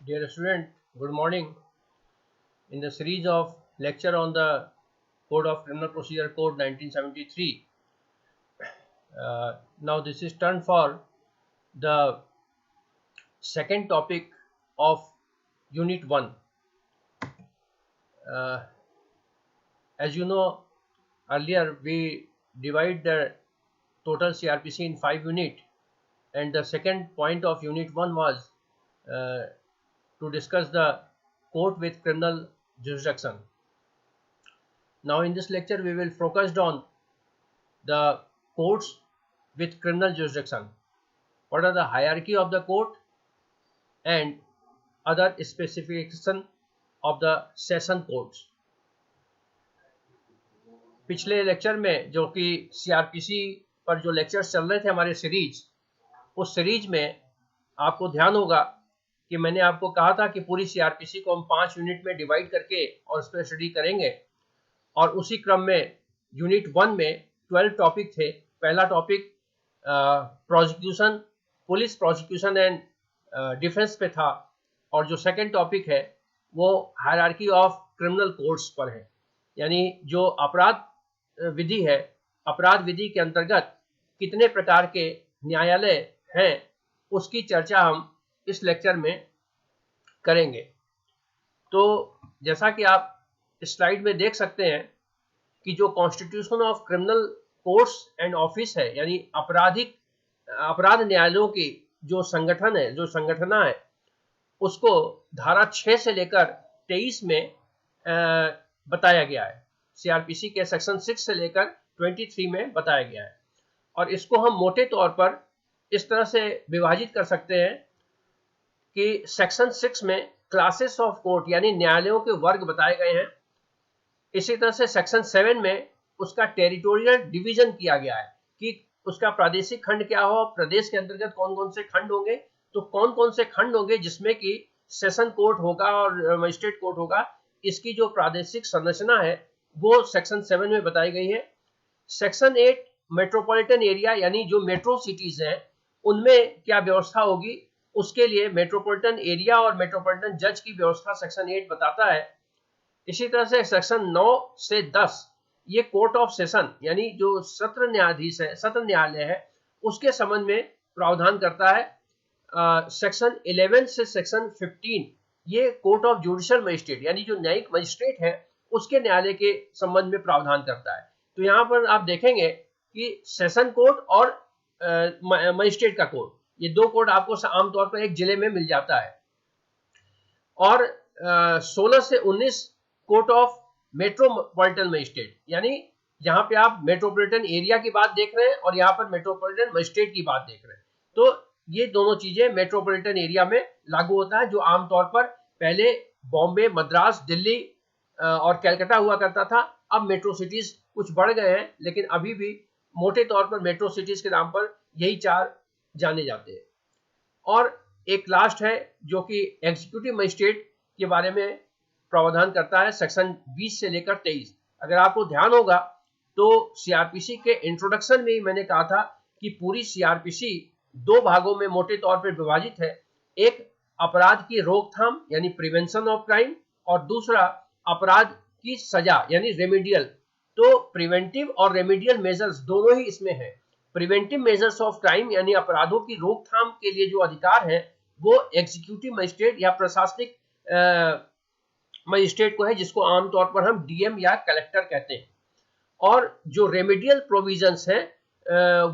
Dear student, good morning. In the series of lecture on the Code of Criminal Procedure Code 1973, now this is turn for the second topic of Unit 1. As you know, earlier we divide the total CRPC in 5 units, and the second point of Unit 1 was to discuss the court with criminal jurisdiction. Now in this lecture we will focus on the courts with criminal jurisdiction. What are the hierarchy of the court and other specification of the session courts. पिछले lecture में जो कि CrPC पर जो lectures चल रहे थे हमारे सीरीज, उस सीरीज में आपको ध्यान होगा कि मैंने आपको कहा था कि पूरी सीआरपीसी को हम 5 यूनिट में डिवाइड करके और उस पर स्टडी करेंगे, और उसी क्रम में यूनिट 1 में 12 टॉपिक थे. पहला topic prosecution, police prosecution and defence पे था, और जो सेकंड टॉपिक है वो हायरार्की ऑफ क्रिमिनल कोर्ट्स पर है. यानी जो अपराध विधि है, अपराध विधि के अंतर्गत कितने प्रकार के न्यायालय हैं, उसकी चर्चा हम इस लेक्चर में करेंगे. तो जैसा कि आप स्लाइड में देख सकते हैं कि जो constitution of criminal courts and office है, यानी अपराध न्यायालयों की जो संगठन है, जो संगठना है, उसको धारा 6 से लेकर 23 में बताया गया है. सीआरपीसी के सेक्शन 6 से लेकर 23 में बताया गया है, और इसको हम मोटे तौर पर इस तरह से विभाजित कर सकते हैं कि सेक्शन 6 में क्लासेस ऑफ कोर्ट यानी न्यायालयों के वर्ग बताए गए हैं. इसी तरह से सेक्शन 7 में उसका टेरिटोरियल डिवीजन किया गया है कि उसका प्रादेशिक खंड क्या हो, प्रदेश के अंतर्गत कौन कौन से खंड होंगे, तो कौन कौन से खंड होंगे जिसमें कि सेशन कोर्ट होगा और मजिस्ट्रेट कोर्ट होगा, इसकी जो प्रादेशिक संरचना है वो सेक्शन 7 में बताई गई है. सेक्शन 8 मेट्रोपॉलिटन एरिया यानी जो मेट्रो सिटीज हैं उनमें क्या व्यवस्था होगी, उसके लिए मेट्रोपॉलिटन एरिया और मेट्रोपॉलिटन जज की व्यवस्था सेक्शन 8 बताता है. इसी तरह से सेक्शन 9 से 10 ये कोर्ट ऑफ सेशन यानी जो सत्र न्यायाधीश है, सत्र न्यायालय है, उसके संबंध में प्रावधान करता है. सेक्शन 11 से सेक्शन 15 ये कोर्ट ऑफ जुडिशियल मजिस्ट्रेट यानी जो न्यायिक मजिस्ट्रेट है उसके न्यायालय के संबंध में प्रावधान करता है. तो यहाँ पर आप देखेंगे कि सेशन कोर्ट और मजिस्ट्रेट का कोर्ट, ये दो कोर्ट आपको आमतौर पर एक जिले में मिल जाता है. और 16 से 19 कोर्ट ऑफ मेट्रोपॉलिटन मजिस्ट्रेट, यानी यहाँ पे आप मेट्रोपॉलिटन एरिया की बात देख रहे हैं और यहाँ पर मेट्रोपॉलिटन मजिस्ट्रेट की बात देख रहे हैं. तो ये दोनों चीजें मेट्रोपॉलिटन एरिया में लागू होता है, जो आमतौर पर पहले बॉम्बे, मद्रास, दिल्ली और कलकत्ता हुआ करता था. अब मेट्रो सिटीज कुछ बढ़ गए हैं, लेकिन अभी भी मोटे तौर पर मेट्रो सिटीज के नाम पर यही 4 जाने जाते हैं. और एक लास्ट है जो कि एग्जीक्यूटिव मजिस्ट्रेट के बारे में प्रावधान करता है सेक्शन 20 से लेकर 23. अगर आपको ध्यान होगा तो सीआरपीसी के इंट्रोडक्शन में ही मैंने कहा था कि पूरी सीआरपीसी 2 भागों में मोटे तौर पर विभाजित है. एक अपराध की रोकथाम यानी प्रिवेंशन ऑफ क्राइम, और दूसरा अपराध की सजा यानी रेमेडियल. तो प्रिवेंटिव और रेमेडियल मेजर्स दोनों ही इसमें है. प्रिवेंटिव मेजर्स ऑफ क्राइम यानी अपराधों की रोकथाम के लिए जो अधिकार है वो एग्जीक्यूटिव मजिस्ट्रेट या प्रशासनिक मजिस्ट्रेट को है, जिसको आमतौर पर हम डीएम या कलेक्टर कहते हैं. और जो रेमेडियल प्रोविजंस है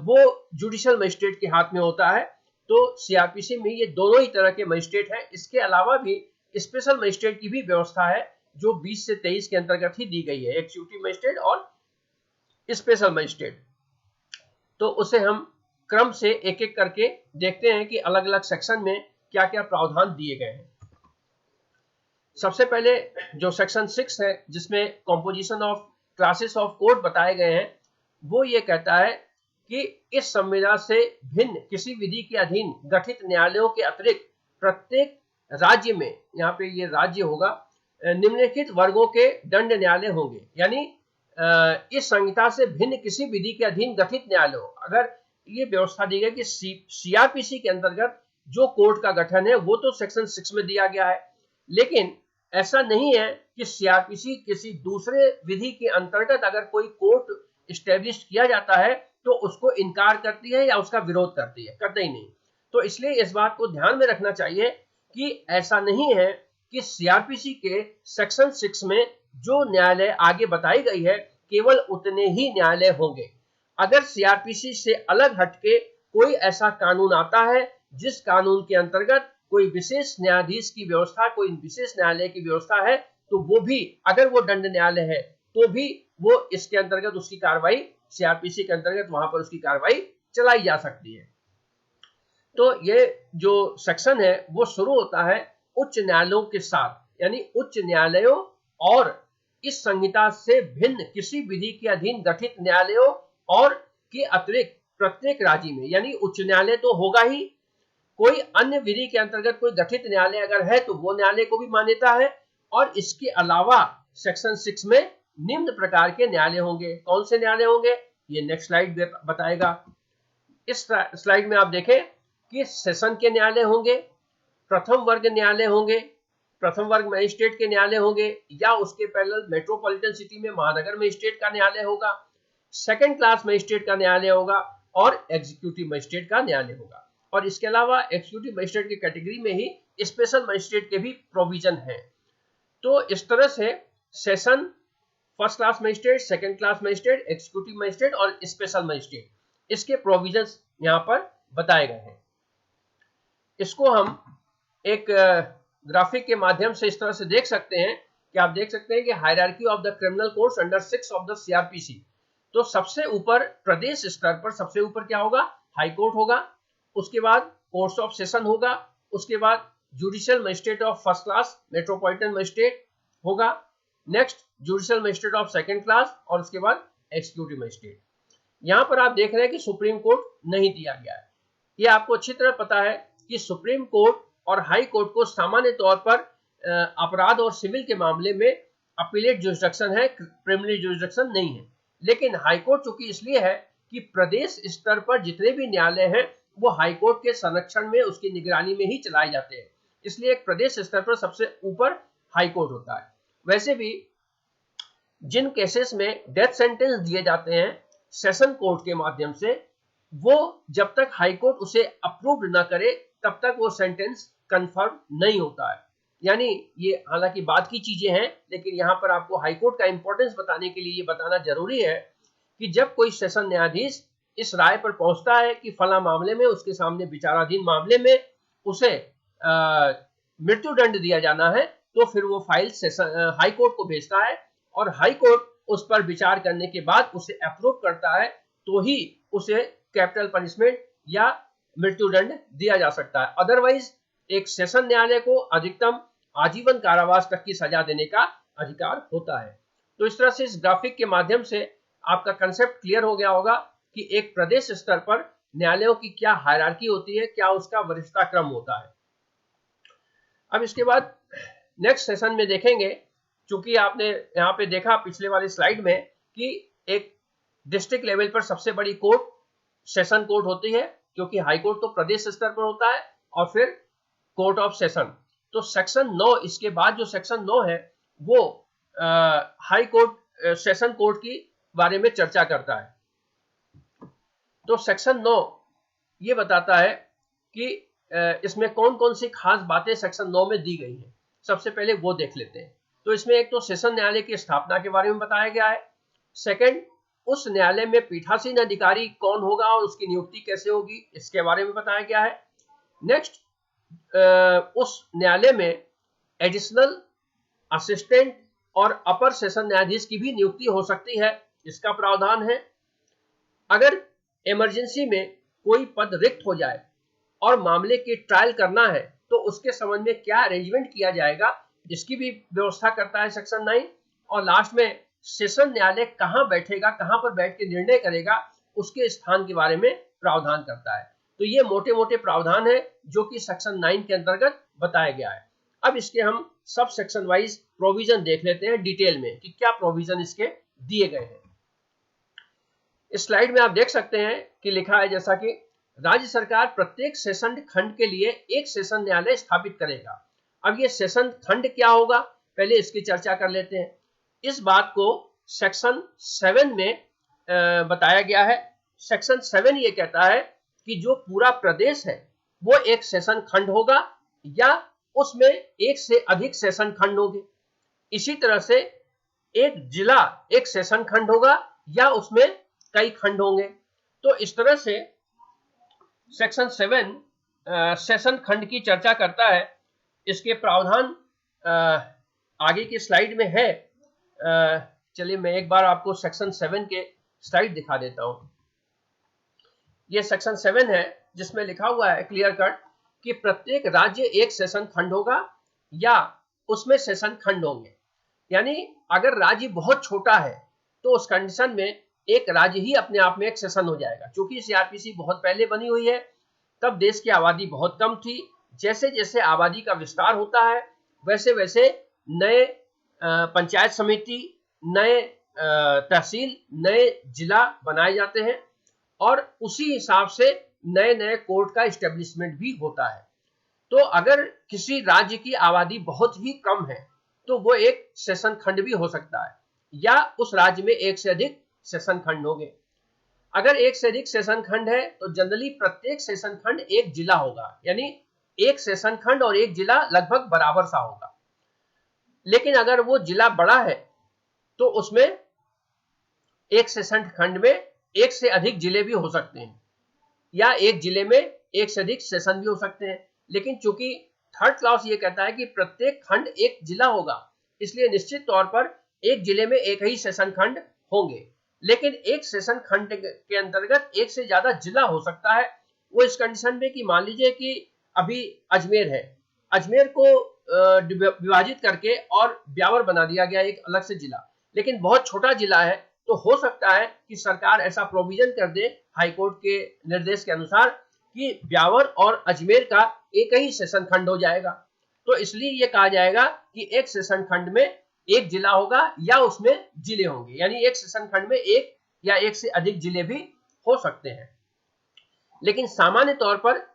वो जुडिशियल मजिस्ट्रेट के हाथ में होता है. तो सीआरपीसी में ये दोनों ही तरह के मजिस्ट्रेट हैं. इसके अलावा भी स्पेशल मजिस्ट्रेट की भी व्यवस्था है जो 20 से 23 के अंतर्गत ही दी गई है, एग्जीक्यूटिव मजिस्ट्रेट और स्पेशल मजिस्ट्रेट. तो उसे हम क्रम से एक एक करके देखते हैं कि अलग अलग सेक्शन में क्या क्या प्रावधान दिए गए हैं. सबसे पहले जो सेक्शन 6 है जिसमें composition of classes of court बताए गए हैं, वो ये कहता है कि इस संविदा से भिन्न किसी विधि के अधीन गठित न्यायालयों के अतिरिक्त प्रत्येक राज्य में, यहाँ पे ये राज्य होगा, निम्नलिखित वर्गों के दंड न्यायालय होंगे. यानी इस संहिता से भिन्न किसी विधि के अधीन गठित न्यायालय, अगर ये व्यवस्था दी गई कि सीआरपीसी के अंतर्गत जो कोर्ट का गठन है वो तो सेक्शन 6 में दिया गया है, लेकिन ऐसा नहीं है कि सीआरपीसी किसी दूसरे विधि के अंतर्गत अगर कोई कोर्ट इस्टेब्लिश किया जाता है तो उसको इनकार करती है या उसका विरोध करती है, कतई नहीं। तो इसलिए इस बात को ध्यान में रखना चाहिए कि ऐसा नहीं है कि सीआरपीसी के सेक्शन 6 में जो न्यायालय आगे बताई गई है केवल उतने ही न्यायालय होंगे। अगर सीआरपीसी से अलग हटके कोई ऐसा कानून आता है जिस कानून के अंतर्गत कोई विशेष न्यायाधीश की व्यवस्था, कोई विशेष न्यायालय की व्यवस्था है, तो वो भी अगर वो दंड न्यायालय है तो भी वो इसके अंतर्गत उसकी कार्रवाई, सीआरपीसी के अंतर्गत वहां पर उसकी कार्रवाई चलाई जा सकती है। तो ये जो सेक्शन है वो शुरू होता है उच्च न्यायालयों के साथ, यानी उच्च न्यायालयों और इस संहिता से भिन्न किसी विधि के अधीन गठित न्यायालयों और के अतिरिक्त प्रत्येक राज्य में, यानी उच्च न्यायालय तो होगा ही, कोई अन्य विधि के अंतर्गत कोई गठित न्यायालय अगर है तो वो न्यायालय को भी मान्यता है। और इसके अलावा सेक्शन 6 में निम्न प्रकार के न्यायालय होंगे। कौन से न्यायालय होंगे ये नेक्स्ट स्लाइड बताएगा। इस स्लाइड में आप देखें कि सेशन के न्यायालय होंगे, प्रथम वर्ग न्यायालय होंगे, प्रथम वर्ग मजिस्ट्रेट के न्यायालय होंगे, या उसके पैरेलल मेट्रोपॉलिटन सिटी में महानगर मजिस्ट्रेट का न्यायालय होगा, सेकंड क्लास मजिस्ट्रेट का न्यायालय होगा और एग्जीक्यूटिव मजिस्ट्रेट का न्यायालय होगा। और इसके अलावा एग्जीक्यूटिव मजिस्ट्रेट की कैटेगरी में ही स्पेशल मजिस्ट्रेट के भी प्रोविजन है। तो इस तरह से session, first class magistrate, second class magistrate, executive magistrate और स्पेशल मजिस्ट्रेट, इसके प्रोविजंस यहाँ पर बताए गए हैं। इसको हम एक ग्राफिक के माध्यम से इस तरह से देख सकते हैं कि आप देख सकते हैं कि hierarchy of the criminal courts under 6 of the CrPC. तो सबसे ऊपर प्रदेश स्तर पर सबसे ऊपर क्या होगा, हाई कोर्ट होगा, उसके बाद कोर्ट्स ऑफ सेशन होगा, उसके बाद judicial magistrate of first class, metropolitan magistrate होगा, next judicial magistrate of second class और उसके बाद एग्जीक्यूटिव मजिस्ट्रेट। यहाँ पर आप देख रहे हैं कि सुप्रीम कोर्ट नहीं दिया गया है। ये आपको अच्छी तरह पता है कि सुप्रीम कोर्ट और हाई कोर्ट को सामान्य तौर पर अपराध और सिविल के मामले में अपीलेट जुरिसडिक्शन है, प्रिलिमिनरी जुरिसडिक्शन नहीं है। लेकिन हाई कोर्ट चूंकि इसलिए है कि प्रदेश स्तर पर जितने भी न्यायालय हैं वो हाई कोर्ट के संरक्षण में, उसकी निगरानी में ही चलाए जाते हैं, इसलिए एक प्रदेश स्तर पर सबसे ऊपर हाई कोर्ट होता है। वैसे भी जिन केसेस में डेथ सेंटेंस दिए जाते हैं सेशन कोर्ट के माध्यम से, वो जब तक हाई कोर्ट उसे अप्रूव न करे तब तक वो सेंटेंस कंफर्म नहीं होता है। यानी ये हालांकि बात की चीजें हैं, लेकिन यहाँ पर आपको हाई कोर्ट का इंपॉर्टेंस बताने के लिए ये बताना जरूरी है कि जब कोई सेशन न्यायाधीश इस राय पर पहुंचता है कि फला मामले में, उसके सामने विचाराधीन मामले में उसे मृत्यु दंड दिया जाना है, तो फिर वो फाइल हाई कोर्ट को भेजता है और हाई कोर्ट उस पर विचार करने के बाद उसे अप्रूव करता है, तो ही उसे कैपिटल पनिशमेंट या मृत्यु दंड दिया जा सकता है। अदरवाइज एक सेशन न्यायालय को अधिकतम आजीवन कारावास तक की सजा देने का अधिकार होता है। तो इस तरह से इस ग्राफिक के माध्यम से आपका कंसेप्ट क्लियर हो गया होगा कि एक प्रदेश स्तर पर न्यायालयों की क्या हायरार्की होती है, क्या उसका वरिष्ठता क्रम होता है। अब इसके बाद नेक्स्ट सेशन में देखेंगे, चूंकि आपने यहाँ पे देखा पिछले वाली स्लाइड में कि एक डिस्ट्रिक्ट लेवल पर सबसे बड़ी कोर्ट सेशन कोर्ट होती है, क्योंकि हाई कोर्ट तो प्रदेश स्तर पर होता है और फिर कोर्ट ऑफ सेशन। तो सेक्शन 9, इसके बाद जो सेक्शन 9 है वो हाई कोर्ट सेशन कोर्ट की बारे में चर्चा करता है। तो सेक्शन 9 ये बताता है कि इसमें कौन कौन सी खास बातें सेक्शन 9 में दी गई हैं। सबसे पहले वो देख लेते हैं। तो इसमें एक तो सेशन न्यायालय की स्थापना के बारे में बताया गया है। सेकंड, उस न्यायालय में पीठासीन अधिकारी कौन होगा और उसकी नियुक्ति कैसे होगी, इसके बारे में बताया गया है। नेक्स्ट, उस न्यायालय में एडिशनल, असिस्टेंट और अपर सेशन न्यायाधीश की भी नियुक्ति हो सकती है, इसका प्रावधान है। अगर इमरजेंसी में कोई पद रिक्त हो जाए और मामले की ट्रायल करना है तो उसके संबंध में क्या अरेंजमेंट किया जाएगा, इसकी भी व्यवस्था करता है सेक्शन 9। और लास्ट में सेशन न्यायालय कहां बैठेगा, कहां पर बैठ के निर्णय करेगा, उसके स्थान के बारे में प्रावधान करता है। तो ये मोटे मोटे प्रावधान है जो कि सेक्शन 9 के अंतर्गत बताया गया है। अब इसके हम सब सेक्शन वाइज प्रोविजन देख लेते हैं डिटेल में कि क्या प्रोविजन इसके दिए गए हैं। इस स्लाइड में आप देख सकते हैं कि लिखा है जैसा कि राज्य सरकार प्रत्येक सेशन खंड के लिए एक सेशन न्यायालय स्थापित करेगा। अब ये सेशन खंड क्या होगा, पहले इसकी चर्चा कर लेते हैं। इस बात को सेक्शन 7 में बताया गया है। सेक्शन 7 ये कहता है कि जो पूरा प्रदेश है वो एक सेशन खंड होगा या उसमें एक से अधिक सेशन खंड होंगे। इसी तरह से एक जिला एक सेशन खंड होगा या उसमें कई खंड होंगे। तो इस तरह से सेक्शन 7 सेशन खंड की चर्चा करता है। इसके प्रावधान आगे की स्लाइड में है। चलिए मैं एक बार आपको सेक्शन 7 के स्लाइड दिखा देता हूं। ये सेक्शन 7 है जिसमें लिखा हुआ है क्लियर कट कि प्रत्येक राज्य एक सेशन खंड होगा या उसमें सेशन खंड होंगे। यानी अगर राज्य बहुत छोटा है तो उस कंडीशन में एक राज्य ही अपने आप में एक सेशन हो जाएगा। क्योंकि सीआरपीसी बहुत पहले बनी हुई है, तब देश की आबादी बहुत कम थी। जैसे जैसे आबादी का विस्तार होता है वैसे वैसे नए पंचायत समिति, नए तहसील, नए जिला बनाए जाते हैं और उसी हिसाब से नए नए कोर्ट का इस्टेब्लिशमेंट भी होता है। तो अगर किसी राज्य की आबादी बहुत ही कम है तो वो एक सेशन खंड भी हो सकता है या उस राज्य में एक से अधिक सेशन खंड होंगे। अगर एक से अधिक सेशन खंड है तो जनरली प्रत्येक सेशन खंड एक जिला होगा, यानी एक सेशन खंड और एक जिला लगभग बराबर सा होगा। लेकिन अगर वो जिला बड़ा है तो उसमें एक सेशन खंड में एक से अधिक जिले भी हो सकते हैं या एक जिले में एक से अधिक सेशन भी हो सकते हैं। लेकिन चूंकि थर्ड क्लॉज ये कहता है कि प्रत्येक खंड एक जिला होगा, इसलिए निश्चित तौर पर एक जिले में एक ही सेशन खंड होंगे। लेकिन एक सेशन खंड के अंतर्गत एक से ज्यादा जिला हो सकता है। वो इस कंडीशन में कि मान लीजिए कि अभी अजमेर है, अजमेर को विभाजित करके और ब्यावर बना दिया गया एक अलग से जिला, लेकिन बहुत छोटा जिला है तो हो सकता है कि सरकार ऐसा प्रोविजन कर दे हाईकोर्ट के निर्देश के अनुसार कि ब्यावर और अजमेर का एक ही सेशन खंड हो जाएगा। तो इसलिए यह कहा जाएगा कि एक सेशन खंड में एक जिला होगा या उसमें जिले होंगे, यानी एक सेशन खंड में एक या एक से अधिक जिले भी हो सकते हैं। लेकिन सामान्य तौर पर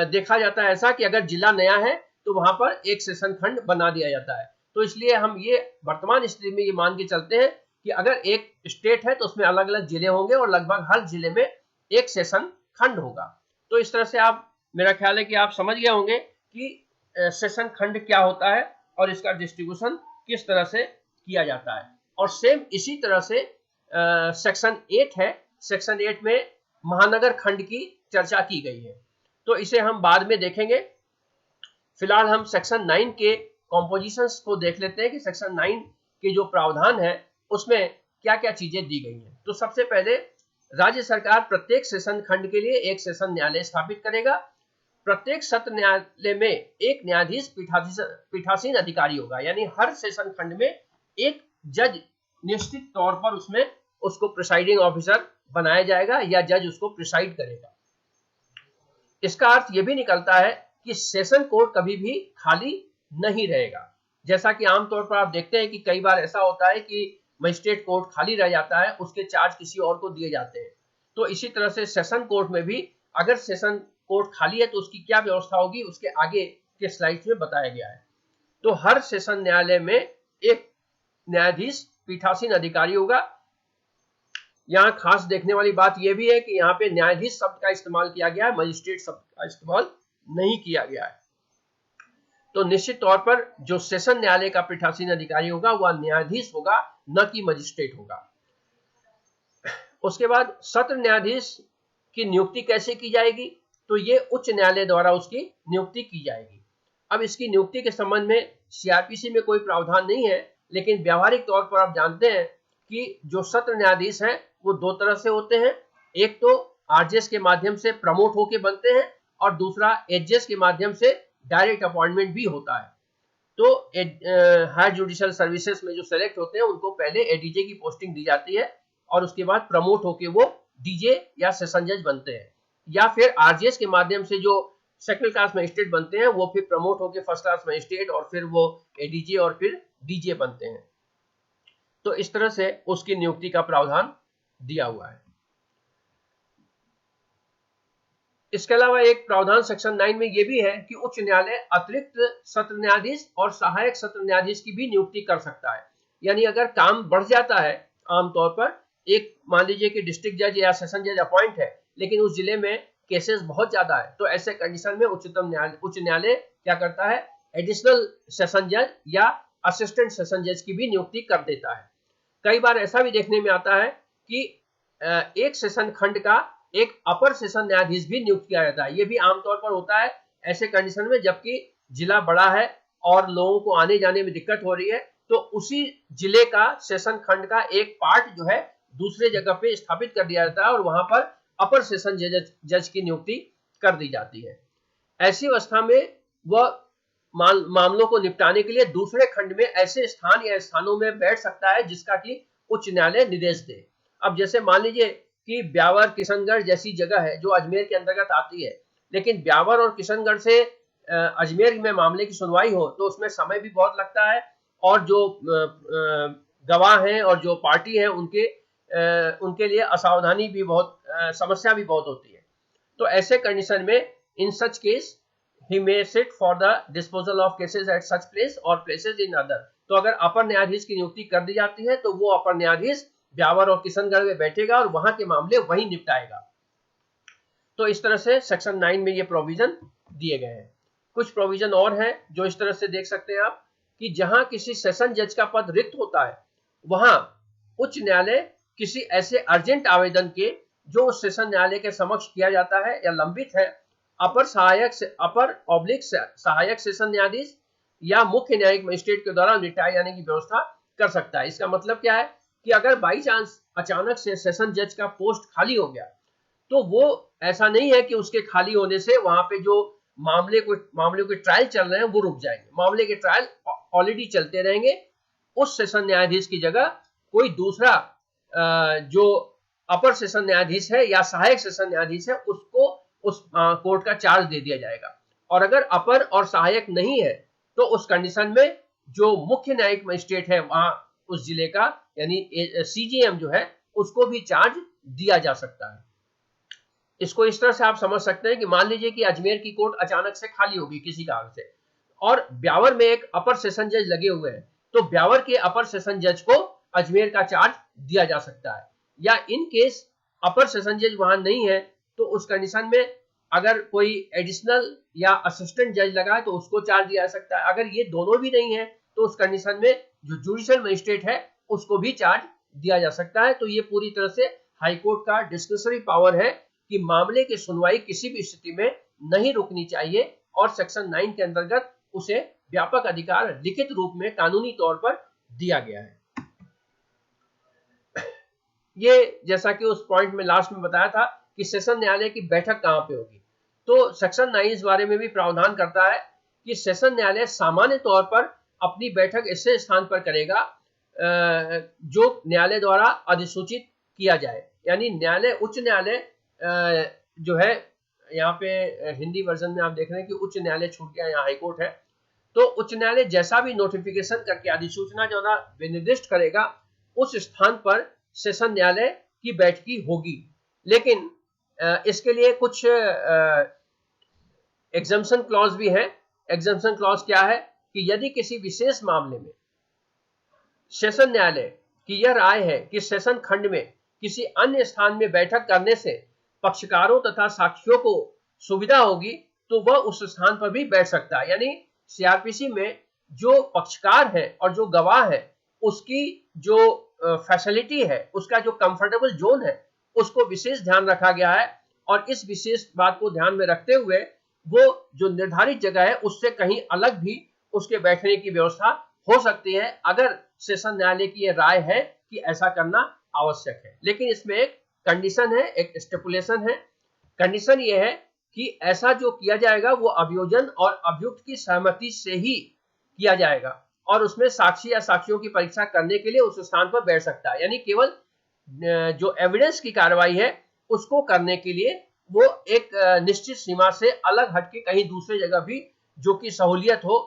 देखा जाता है ऐसा कि अगर जिला नया है तो वहां पर एक सेशन खंड बना दिया जाता है। तो इसलिए हम ये वर्तमान स्थिति में ये मान के चलते हैं कि अगर एक स्टेट है तो उसमें अलग अलग जिले होंगे और लगभग हर जिले में एक सेशन खंड होगा। तो इस तरह से आप, मेरा ख्याल है कि आप समझ गए होंगे कि सेशन खंड क्या होता है और इसका डिस्ट्रीब्यूशन किस तरह से किया जाता है। और सेम इसी तरह से सेक्शन 8 है। सेक्शन 8 में महानगर खंड की चर्चा की गई है, तो इसे हम बाद में देखेंगे। फिलहाल हम सेक्शन 9 के कॉम्पोजिशंस को देख लेते हैं कि सेक्शन 9 के जो प्रावधान है उसमें क्या क्या चीजें दी गई हैं। तो सबसे पहले राज्य सरकार प्रत्येक सेशन खंड के लिए एक सेशन न्यायालय स्थापित करेगा। प्रत्येक सत्र न्यायालय में एक न्यायाधीश पीठासीन अधिकारी होगा, यानी हर सेशन खंड में एक जज निश्चित तौर पर उसमें उसको प्रिसाइडिंग ऑफिसर बनाया जाएगा या जज उसको प्रिसाइड करेगा। इसका अर्थ यह भी निकलता है कि सेशन कोर्ट कभी भी खाली नहीं रहेगा। जैसा कि आमतौर पर आप देखते हैं कि कई बार ऐसा होता है कि मजिस्ट्रेट कोर्ट खाली रह जाता है, उसके चार्ज किसी और को दिए जाते हैं। तो इसी तरह से सेशन कोर्ट में भी अगर सेशन कोर्ट खाली है तो उसकी क्या व्यवस्था होगी, उसके आगे के स्लाइड्स में बताया गया है। तो हर सेशन न्यायालय में एक न्यायाधीश पीठासीन अधिकारी होगा। यहाँ खास देखने वाली बात यह भी है कि यहाँ पे न्यायाधीश शब्द का इस्तेमाल किया गया है, मजिस्ट्रेट शब्द का इस्तेमाल नहीं किया गया है। तो निश्चित तौर पर जो सेशन न्यायालय का पीठासीन अधिकारी होगा वह न्यायाधीश होगा, न कि मजिस्ट्रेट होगा। उसके बाद सत्र न्यायाधीश की नियुक्ति कैसे की जाएगी, तो ये उच्च न्यायालय द्वारा उसकी नियुक्ति की जाएगी। अब इसकी नियुक्ति के संबंध में सीआरपीसी में कोई प्रावधान नहीं है, लेकिन व्यावहारिक तौर पर आप जानते हैं कि जो सत्र न्यायाधीश हैं वो दो तरह से होते हैं। एक तो आरजेएस के माध्यम से प्रमोट होके बनते हैं और दूसरा एचजेएस के माध्यम से डायरेक्ट अपॉइंटमेंट भी होता है। तो हायर जुडिशियल सर्विसेज में जो सेलेक्ट होते हैं उनको पहले एडीजे की पोस्टिंग दी जाती है और उसके बाद प्रमोट होके वो डीजे या सेशन जज बनते हैं, या फिर आरजेएस के माध्यम से जो सेकंड क्लास मजिस्ट्रेट बनते हैं वो फिर प्रमोट होके फर्स्ट क्लास मजिस्ट्रेट और फिर वो एडीजे और फिर डीजे बनते हैं। तो इस तरह से उसकी नियुक्ति का प्रावधान दिया हुआ है। इसके अलावा एक प्रावधान सेक्शन 9 में ये भी है कि उच्च न्यायालय अतिरिक्त सत्र न्यायाधीश और सहायक सत्र न्यायाधीश की भी नियुक्ति कर सकता है। यानी अगर काम बढ़ जाता है, आमतौर पर एक मान लीजिए कि डिस्ट्रिक्ट जज या सेशन जज अपॉइंट है, लेकिन उस जिले में केसेस बहुत ज्यादा है, तो ऐसे कंडीशन में उच्च न्यायालय क्या करता है, एडिशनल सेशन जज या असिस्टेंट सेशन जज की भी नियुक्ति कर देता है। कई बार ऐसा भी देखने में आता है कि एक सेशन खंड का एक अपर सेशन न्यायाधीश भी नियुक्त किया जाता है। ये भी आमतौर पर होता है ऐसे कंडीशन में जबकि जिला बड़ा है और लोगों को आने जाने में दिक्कत हो रही है, तो उसी जिले का सेशन खंड का एक पार्ट जो है दूसरे जगह पे स्थापित कर दिया जाता है और वहां पर अपर सेशन जज की नियुक्ति कर दी जाती है। ऐसी अवस्था में वह मामलों को निपटाने के लिए दूसरे खंड में ऐसे स्थान या स्थानों में बैठ सकता है जिसका कि उच्च न्यायालय निर्देश दे। अब जैसे मान लीजिए कि ब्यावर किशनगढ़ जैसी जगह है जो अजमेर के अंतर्गत आती है, लेकिन ब्यावर और किशनगढ़ से अजमेर में मामले की सुनवाई हो तो उसमें समय भी बहुत लगता है और जो गवाह हैं और जो पार्टी है उनके लिए असावधानी भी बहुत समस्या भी बहुत होती है। तो ऐसे कंडीशन में in such case he may sit for the disposal of cases at such place or places in other। तो अगर अपर न्यायाधीश की नियुक्ति कर दी जाती है तो वो अपर न्यायाधीश ब्यावर और किशनगढ़ में बैठेगा और वहां के मामले वही निपटाएगा। तो इस तरह से सेक्शन 9 में ये प्रोविजन दिए गए हैं। कुछ प्रोविजन और है जो इस तरह से देख सकते हैं आप कि जहां किसी सेशन जज का पद रिक्त होता है वहां उच्च न्यायालय किसी ऐसे अर्जेंट आवेदन के जो उस सेशन न्यायालय के समक्ष किया जाता है या लंबित है, अपर सहायक सेशन न्यायाधीश या मुख्य न्यायिक मजिस्ट्रेट के द्वारा निपटाए जाने की व्यवस्था कर सकता है। इसका मतलब क्या है कि अगर बाई चांस अचानक से सेशन जज का पोस्ट खाली हो गया तो वो ऐसा नहीं है कि उसके खाली होने से वहां पे जो मामले के ट्रायल चल रहे हैं वो रुक जाएंगे। मामले के ट्रायल ऑलरेडी चलते रहेंगे। उस सेशन न्यायाधीश की जगह कोई दूसरा जो अपर सेशन न्यायाधीश है या सहायक सेशन न्यायाधीश है उसको उस कोर्ट का चार्ज दे दिया जाएगा। और अगर अपर और सहायक नहीं है तो उस कंडीशन में जो मुख्य न्यायिक मजिस्ट्रेट है वहां उस जिले का यानी सीजीएम जो है उसको भी चार्ज दिया जा सकता है। इसको इस तरह से आप समझ सकते हैं कि मान लीजिए कि अजमेर की कोर्ट अचानक से खाली होगी किसी कारण से और ब्यावर में एक अपर सेशन जज लगे हुए हैं, तो ब्यावर के अपर सेशन जज को अजमेर का चार्ज दिया जा सकता है। या इन केस अपर सेशन जज वहां नहीं है तो उस कंडीशन में अगर कोई एडिशनल या असिस्टेंट जज लगा है तो उसको चार्ज दिया जा सकता है। अगर ये दोनों भी नहीं है तो उस कंडीशन में जो जुडिशियल मजिस्ट्रेट है उसको भी चार्ज दिया जा सकता है। तो ये पूरी तरह से हाईकोर्ट का डिस्क्रिशनरी पावर है कि मामले की सुनवाई किसी भी स्थिति में नहीं रुकनी चाहिए और सेक्शन 9 के अंतर्गत उसे व्यापक अधिकार लिखित रूप में कानूनी तौर पर दिया गया है। ये जैसा कि उस पॉइंट में लास्ट में बताया था कि सेशन न्यायालय की बैठक कहां पे होगी, तो सेक्शन 9 इस बारे में भी प्रावधान करता है कि सेशन न्यायालय सामान्य तौर पर अपनी बैठक ऐसे स्थान पर करेगा जो न्यायालय द्वारा अधिसूचित किया जाए। यानी उच्च न्यायालय जो है यहाँ पे हिंदी वर्जन में आप देख रहे हैं कि उच्च न्यायालय छूट गया, यहाँ हाईकोर्ट है। तो उच्च न्यायालय जैसा भी नोटिफिकेशन करके अधिसूचना जो ना निर्दिष्ट करेगा उस स्थान पर सेशन न्यायालय की बैठकी होगी। लेकिन इसके लिए कुछ एग्जम्पशन क्लॉज भी है। एग्जम्पशन क्लॉज क्या है कि यदि किसी विशेष मामले में सेशन न्यायालय की यह राय है कि सेशन खंड में किसी अन्य स्थान में बैठक करने से पक्षकारों तथा साक्षियों को सुविधा होगी तो वह उस स्थान पर भी बैठ सकता है। यानी सीआरपीसी में जो पक्षकार है और जो गवाह है उसकी जो फैसिलिटी है, उसका जो कंफर्टेबल जोन है उसको विशेष ध्यान रखा गया है और इस विशेष बात को ध्यान में रखते हुए वो जो निर्धारित जगह है उससे कहीं अलग भी उसके बैठने की व्यवस्था हो सकती है अगर सेशन न्यायालय की यह राय है कि ऐसा करना आवश्यक है। लेकिन इसमें एक कंडीशन है, एक स्टिपुलेशन है। कंडीशन ये है कि ऐसा जो किया जाएगा वो अभियोजन और अभियुक्त की सहमति से ही किया जाएगा और उसमें साक्षी या साक्षियों की परीक्षा करने के लिए उस स्थान पर बैठ सकता है। यानी केवल जो एविडेंस की कार्रवाई है उसको करने के लिए वो एक निश्चित सीमा से अलग हटके कहीं दूसरे जगह भी जो कि सहूलियत हो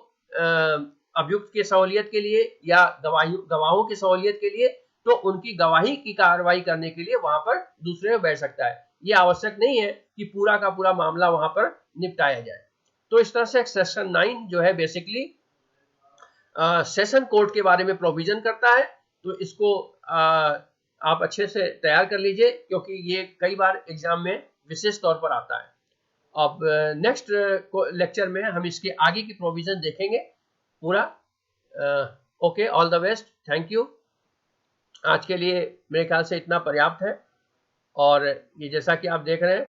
अभियुक्त की सहूलियत के लिए या गवाहों की सहूलियत के लिए, तो उनकी गवाही की कार्रवाई करने के लिए वहां पर दूसरे में बैठ सकता है। ये आवश्यक नहीं है कि पूरा का पूरा मामला वहां पर निपटाया जाए। तो इस तरह से सेक्शन 9 जो है बेसिकली सेशन कोर्ट के बारे में प्रोविजन करता है। तो इसको आप अच्छे से तैयार कर लीजिए, क्योंकि ये कई बार एग्जाम में विशेष तौर पर आता है। अब नेक्स्ट लेक्चर में हम इसके आगे की प्रोविजन देखेंगे पूरा। Okay, all the best, thank you. आज के लिए मेरे ख्याल से इतना पर्याप्त है। और ये जैसा कि आप देख रहे हैं